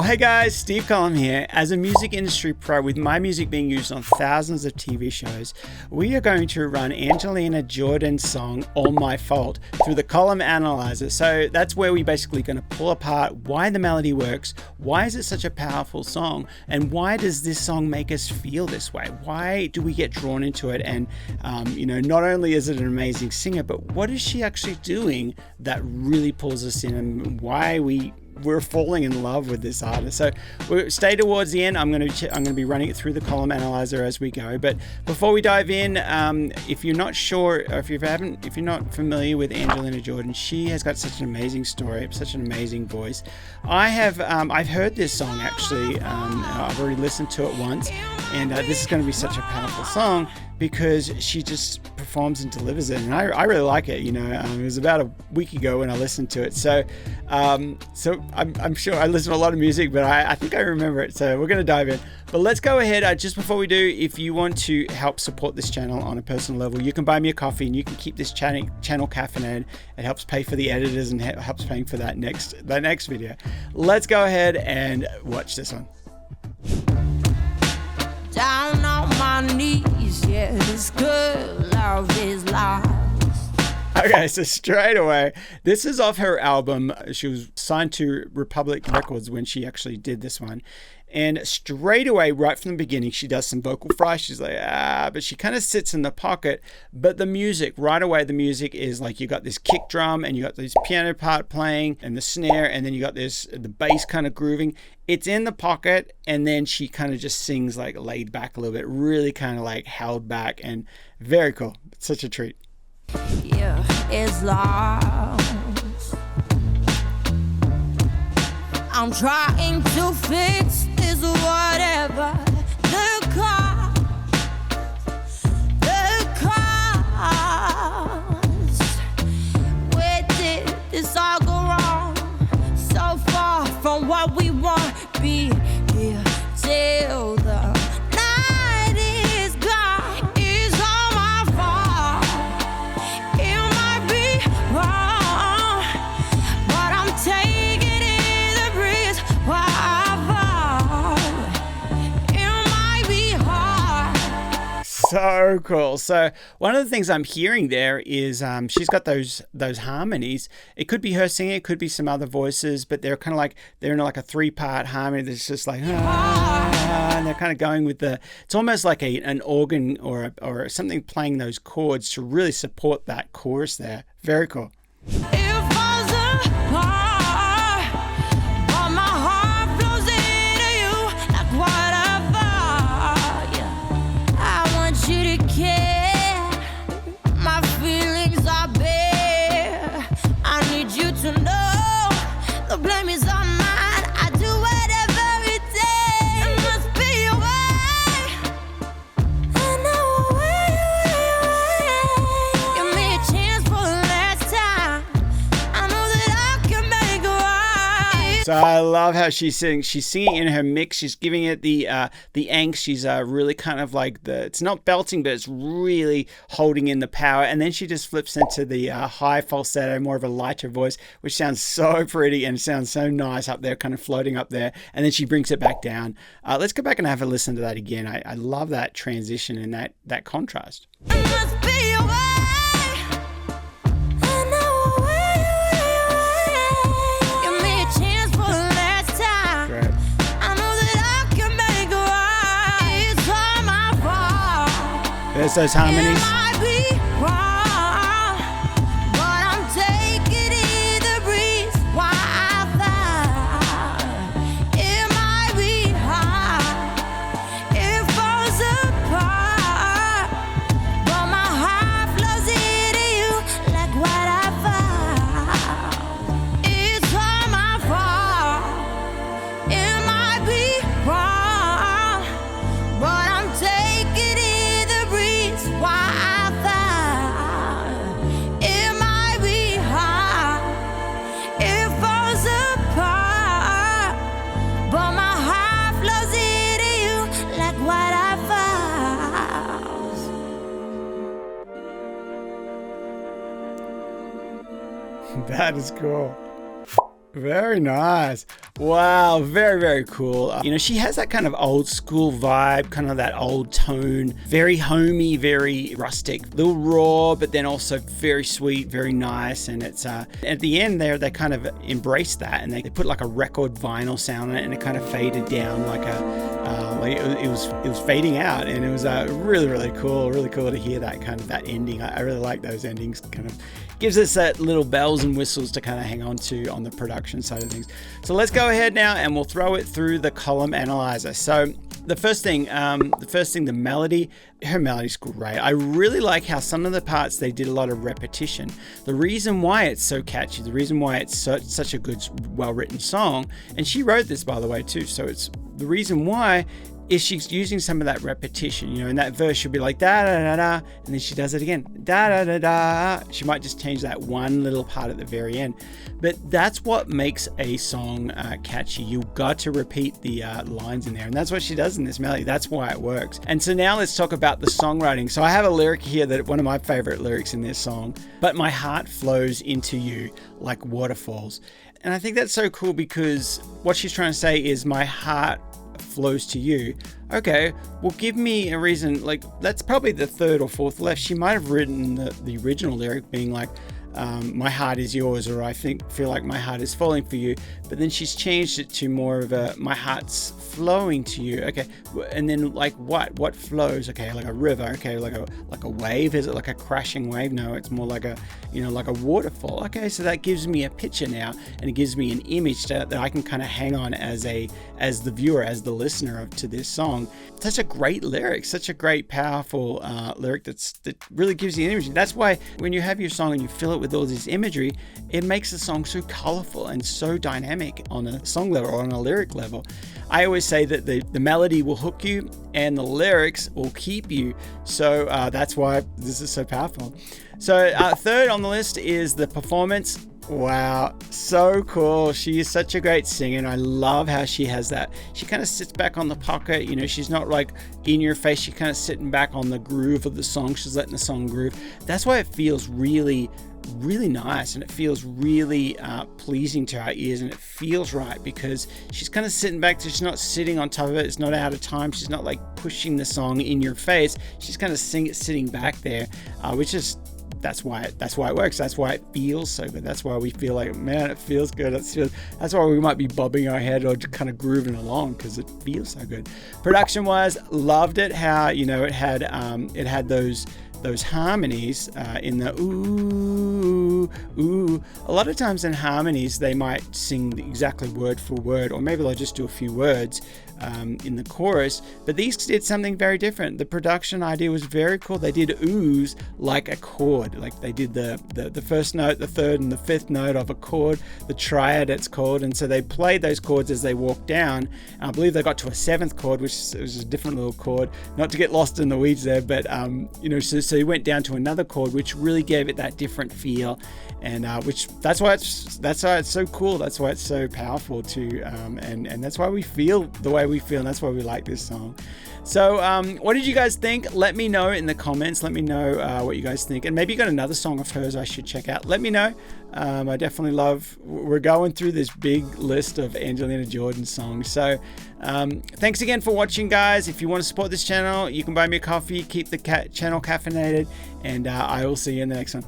Hey guys, Steve Cullum here. As a music industry pro with my music being used on thousands of TV shows, we are going to run Angelina Jordan's song All My Fault through the column analyzer. So that's where we're basically going to pull apart why the melody works, why is it such a powerful song, and why does this song make us feel this way? Why do we get drawn into it? And not only is it an amazing singer, but what is she actually doing that really pulls us in, and why we're falling in love with this artist. So we'll stay towards the end. I'm going to be running it through the column analyzer as we go. But before we dive in, if you're not sure, or if you're not familiar with Angelina Jordan, she has got such an amazing story, such an amazing voice. I've heard this song actually. I've already listened to it once, and this is going to be such a powerful song because she just performs and delivers it, and I really like it. It was about a week ago when I listened to it, so I'm sure I listen to a lot of music, but I think I remember it. So we're going to dive in, but let's go ahead. Just before we do, if you want to help support this channel on a personal level, you can buy me a coffee, and you can keep this channel caffeinated. It helps pay for the editors and helps paying for that next video. Let's go ahead and watch this one. Down on my knees, yeah, this good love is lost. Okay, so straight away, this is off her album. She was signed to Republic Records when she actually did this one. And straight away, right from the beginning, she does some vocal fry. She's like, but she kind of sits in the pocket. But the music, right away, the music is like you got this kick drum and you got this piano part playing and the snare, and then you got the bass kind of grooving. It's in the pocket, and then she kind of just sings like laid back a little bit, really kind of like held back, and very cool. It's such a treat. Yeah, it's lost. I'm trying to fix this whatever the cost. Where did this all go wrong? So far from what we want, be here till the night is gone. It's all my fault. It might be wrong, but I'm taking in the breeze while I fall. It might be hard. So cool. So one of the things I'm hearing there is she's got those harmonies. It could be her singing, it could be some other voices, but they're kind of like they're in like a 3-part harmony that's just like and they're kind of going with it's almost like an organ or something playing those chords to really support that chorus there. Very cool. It falls apart, but my heart flows into you like waterfall. Yeah. I want you to care. My feelings are bare. I need you to know the blame is on mine. I do whatever it takes. It must be your way. I know way. Give me a chance for the last time. I know that I can make it right. So I love how she sings. She's singing in her mix. She's giving it the angst. She's really kind of like it's not belting, but it's really holding in the power. And then she just flips into the high falsetto, more of a lighter voice, which sounds so pretty and sounds so nice up there, kind of floating up there. And then she brings it back down. Let's go back and have a listen to that again. I love that transition and that contrast. It must be your way. I know way. Give me a chance for the last time. Great. I know that I can make it right. It's all my fault. There's those harmonies. It might be wrong, but I'm taking in the breeze while I fall. It might be hard. It falls apart, but my heart flows into you like waterfall. It's all my fault. It might be wrong, but I'm taking in the breeze while I fall. It might be hard. It falls apart, but my heart flows into you like waterfalls. That is cool. Very nice. Wow, very, very cool. She has that kind of old school vibe, kind of that old tone, very homey, very rustic, little raw, but then also very sweet, very nice. And it's at the end there, they kind of embraced that, and they put like a record vinyl sound on it, and it kind of faded down like it was fading out, and it was really, really cool to hear that kind of that ending. I really like those endings. Kind of gives us that little bells and whistles to kind of hang on to on the production side of things. So let's go ahead now and we'll throw it through the column analyzer. So the first thing, the melody, her melody's great. I really like how some of the parts, they did a lot of repetition. The reason why it's so catchy, the reason why it's such a good, well-written song, and she wrote this, by the way, too, so it's the reason why is she's using some of that repetition. In that verse she'll be like da da da da, and then she does it again, da da da da. She might just change that one little part at the very end, but that's what makes a song catchy. You've got to repeat the lines in there, and that's what she does in this melody. That's why it works. And so now let's talk about the songwriting. So I have a lyric here, that one of my favorite lyrics in this song: but my heart flows into you like waterfalls. And I think that's so cool, because what she's trying to say is my heart flows to you. Okay, well, give me a reason. Like, that's probably the third or fourth left. She might have written the original lyric being like, my heart is yours, or I feel like my heart is falling for you, but then she's changed it to more of a my heart's flowing to you. Okay, and then like what flows? Okay, like a river. Okay, like a wave. Is it like a crashing wave? No, it's more like a like a waterfall. Okay, so that gives me a picture now, and it gives me an image that I can kind of hang on as the viewer, as the listener to this song. Such a great lyric, such a great powerful lyric that really gives you an image. That's why when you have your song and you fill it with all this imagery, it makes the song so colorful and so dynamic on a song level or on a lyric level. I always say that the melody will hook you and the lyrics will keep you. So that's why this is so powerful. So third on the list is the performance. Wow, so cool. She is such a great singer, and I love how she has that. She kind of sits back on the pocket, she's not like in your face. She's kind of sitting back on the groove of the song. She's letting the song groove. That's why it feels really, really nice, and it feels really pleasing to our ears, and it feels right because she's kind of sitting back. She's not sitting on top of it. It's not out of time. She's not like pushing the song in your face. She's kind of sitting back there, which is that's why it works. That's why it feels so good. That's why we feel like, man, it feels good. That's why we might be bobbing our head or kind of grooving along, because it feels so good. Production wise, loved it. How it had those harmonies in the ooh, ooh. A lot of times in harmonies, they might sing exactly word for word, or maybe they'll just do a few words in the chorus, but these did something very different. The production idea was very cool. They did oohs like a chord, like they did the first note, the third and the fifth note of a chord, the triad it's called, and so they played those chords as they walked down. I believe they got to a seventh chord, which was a different little chord, not to get lost in the weeds there, but so he went down to another chord, which really gave it that different feel, and that's why it's so cool. That's why it's so powerful too, and that's why we feel the way we feel, and that's why we like this song. So what did you guys think? Let me know in the comments. Let me know what you guys think, and maybe you got another song of hers I should check out. Let me know. I definitely love, we're going through this big list of Angelina Jordan songs. So thanks again for watching, guys. If you want to support this channel, you can buy me a coffee, keep the channel caffeinated, and I will see you in the next one.